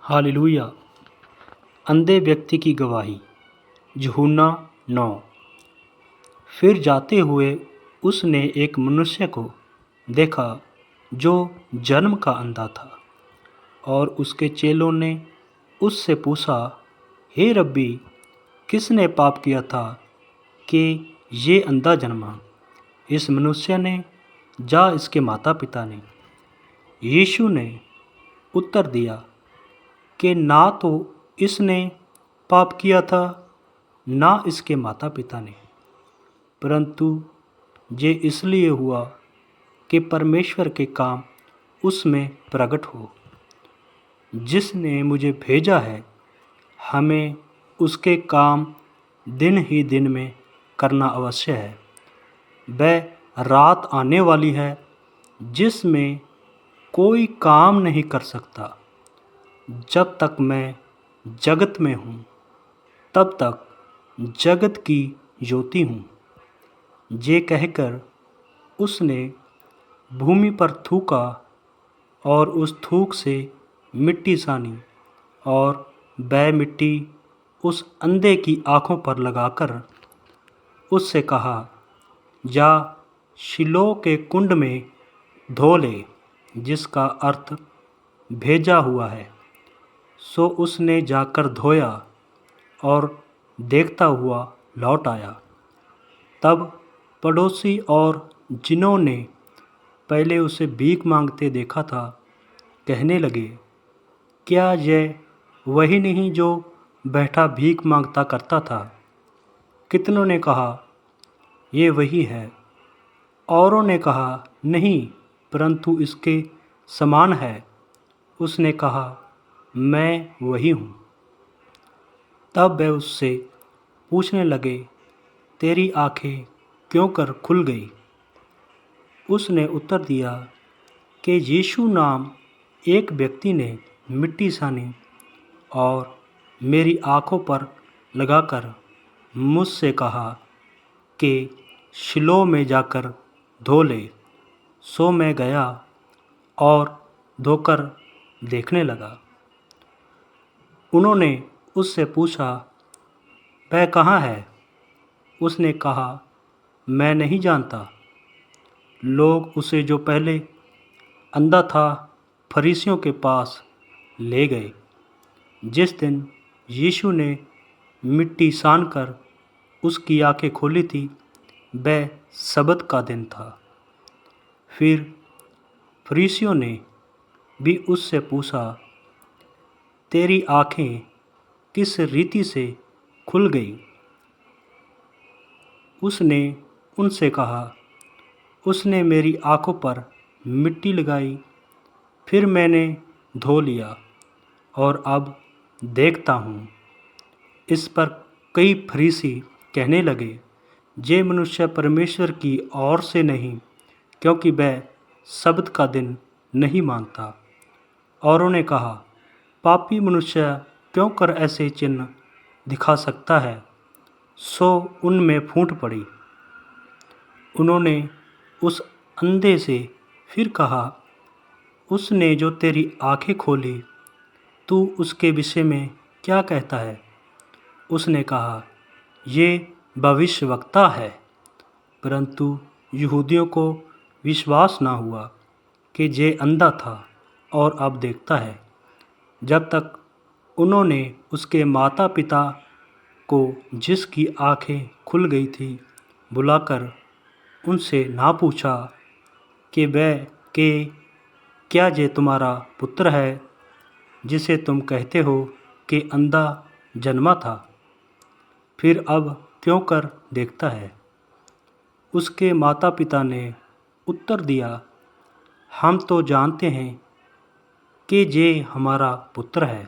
Hallelujah. अंधे व्यक्ति की गवाही। यूहन्ना 9। फिर जाते हुए उसने एक मनुष्य को देखा जो जन्म का अंधा था, और उसके चेलों ने उससे पूछा, हे रब्बी, किसने पाप किया था कि ये अंधा जन्मा, इस मनुष्य ने या इसके माता पिता ने? यीशु ने उत्तर दिया कि ना तो इसने पाप किया था, ना इसके माता पिता ने, परंतु ये इसलिए हुआ कि परमेश्वर के काम उसमें प्रकट हो। जिसने मुझे भेजा है, हमें उसके काम दिन ही दिन में करना अवश्य है। वह रात आने वाली है जिसमें कोई काम नहीं कर सकता। जब तक मैं जगत में हूँ, तब तक जगत की ज्योति हूँ। ये कहकर उसने भूमि पर थूका और उस थूक से मिट्टी सानी, और वह मिट्टी उस अंधे की आँखों पर लगाकर उससे कहा, जा शिलोह के कुंड में धो ले, जिसका अर्थ भेजा हुआ है। सो उसने जाकर धोया और देखता हुआ लौट आया। तब पड़ोसी और जिन्होंने पहले उसे भीख मांगते देखा था, कहने लगे, क्या यह वही नहीं जो बैठा भीख मांगता करता था? कितनों ने कहा, ये वही है। औरों ने कहा, नहीं, परंतु इसके समान है। उसने कहा, मैं वही हूँ। तब वे उससे पूछने लगे, तेरी आँखें क्यों कर खुल गई? उसने उत्तर दिया कि यीशु नाम एक व्यक्ति ने मिट्टी सानी और मेरी आँखों पर लगाकर मुझसे कहा कि शिलोह में जाकर धो ले। सो मैं गया और धोकर देखने लगा। उन्होंने उससे पूछा, वह कहाँ है? उसने कहा, मैं नहीं जानता। लोग उसे, जो पहले अंधा था, फरीसियों के पास ले गए। जिस दिन यीशु ने मिट्टी सानकर उसकी आँखें खोली थी, वह सबत का दिन था। फिर फरीसियों ने भी उससे पूछा, तेरी आँखें किस रीति से खुल गई? उसने उनसे कहा, उसने मेरी आँखों पर मिट्टी लगाई, फिर मैंने धो लिया और अब देखता हूँ। इस पर कई फरीसी कहने लगे, ये मनुष्य परमेश्वर की ओर से नहीं, क्योंकि वह सबत का दिन नहीं मानता। औरों ने कहा, पापी मनुष्य क्यों कर ऐसे चिन्ह दिखा सकता है? सो उनमें फूट पड़ी। उन्होंने उस अंधे से फिर कहा, उसने जो तेरी आँखें खोली, तू उसके विषय में क्या कहता है? उसने कहा, ये भविष्यवक्ता है। परंतु यहूदियों को विश्वास न हुआ कि ये अंधा था और अब देखता है। जब तक उन्होंने उसके माता पिता को, जिसकी आँखें खुल गई थी, बुलाकर उनसे ना पूछा कि क्या ये तुम्हारा पुत्र है, जिसे तुम कहते हो कि अंधा जन्मा था, फिर अब क्यों कर देखता है? उसके माता पिता ने उत्तर दिया, हम तो जानते हैं कि ये हमारा पुत्र है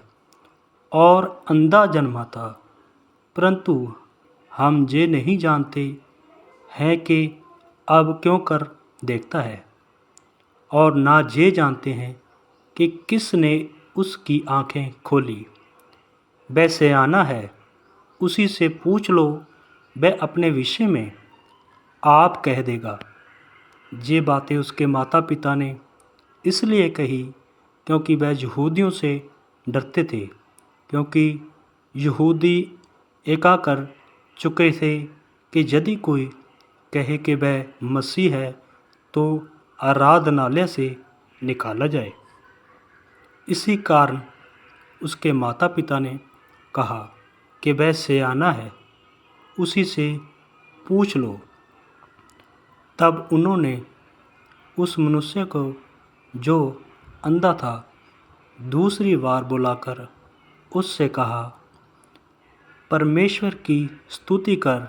और अंधा जन्मा था, परंतु हम ये नहीं जानते हैं कि अब क्यों कर देखता है, और ना ये जानते हैं कि किसने उसकी आँखें खोली। वह सयाना है, उसी से पूछ लो, वह अपने विषय में आप कह देगा। ये बातें उसके माता पिता ने इसलिए कही क्योंकि वह यहूदियों से डरते थे, क्योंकि यहूदी एका कर चुके थे कि यदि कोई कहे कि वह मसीह है तो आराधनालय से निकाला जाए। इसी कारण उसके माता पिता ने कहा कि वह सयाना है, उसी से पूछ लो। तब उन्होंने उस मनुष्य को जो अंधा था दूसरी बार बुलाकर उससे कहा, परमेश्वर की स्तुति कर,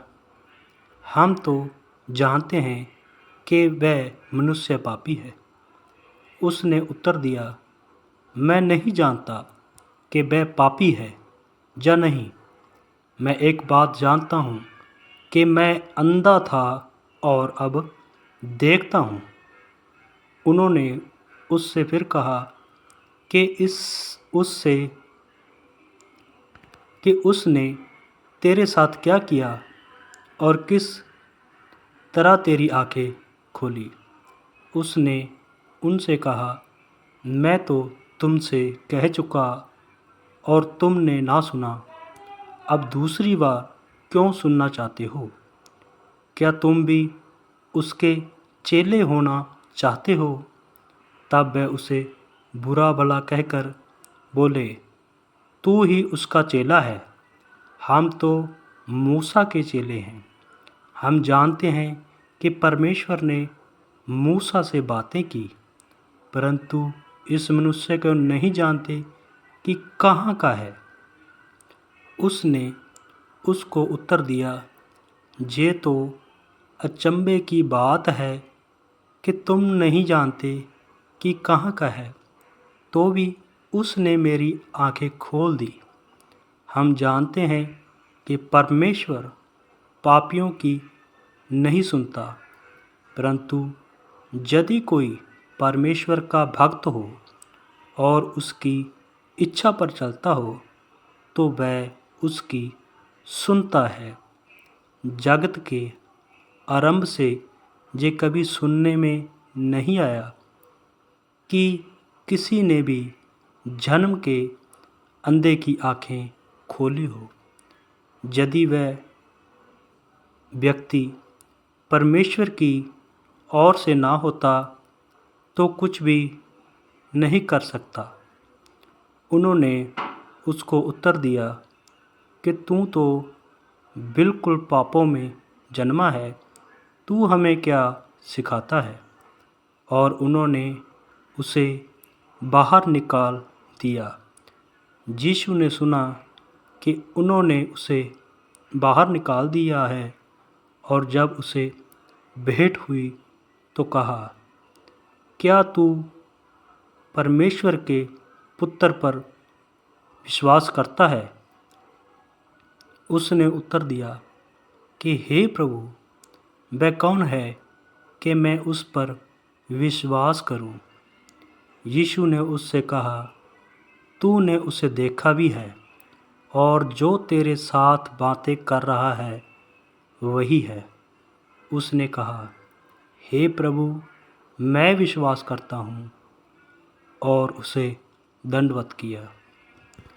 हम तो जानते हैं कि वह मनुष्य पापी है। उसने उत्तर दिया, मैं नहीं जानता कि वह पापी है या नहीं। मैं एक बात जानता हूँ कि मैं अंधा था और अब देखता हूँ। उन्होंने उससे फिर कहा कि उसने तेरे साथ क्या किया और किस तरह तेरी आंखें खोली। उसने उनसे कहा, मैं तो तुमसे कह चुका और तुमने ना सुना, अब दूसरी बार क्यों सुनना चाहते हो? क्या तुम भी उसके चेले होना चाहते हो? तब वह उसे बुरा भला कहकर बोले, तू ही उसका चेला है, हम तो मूसा के चेले हैं। हम जानते हैं कि परमेश्वर ने मूसा से बातें की, परंतु इस मनुष्य को नहीं जानते कि कहाँ का है। उसने उसको उत्तर दिया, ये तो अचंभे की बात है कि तुम नहीं जानते कि कहाँ का है, तो भी उसने मेरी आंखें खोल दी। हम जानते हैं कि परमेश्वर पापियों की नहीं सुनता, परंतु यदि कोई परमेश्वर का भक्त हो और उसकी इच्छा पर चलता हो तो वह उसकी सुनता है। जगत के आरंभ से ये कभी सुनने में नहीं आया कि किसी ने भी जन्म के अंधे की आंखें खोली हो। यदि वह व्यक्ति परमेश्वर की ओर से ना होता तो कुछ भी नहीं कर सकता। उन्होंने उसको उत्तर दिया कि तू तो बिल्कुल पापों में जन्मा है, तू हमें क्या सिखाता है? और उन्होंने उसे बाहर निकाल दिया। यीशु ने सुना कि उन्होंने उसे बाहर निकाल दिया है और जब उसे भेंट हुई तो कहा, क्या तू परमेश्वर के पुत्र पर विश्वास करता है? उसने उत्तर दिया कि हे प्रभु, वह कौन है कि मैं उस पर विश्वास करूं? यीशु ने उससे कहा, तूने उसे देखा भी है और जो तेरे साथ बातें कर रहा है वही है। उसने कहा, हे प्रभु, मैं विश्वास करता हूँ, और उसे दंडवत किया।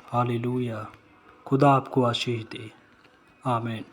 हालेलुया। खुदा आपको आशीष दे। आमीन।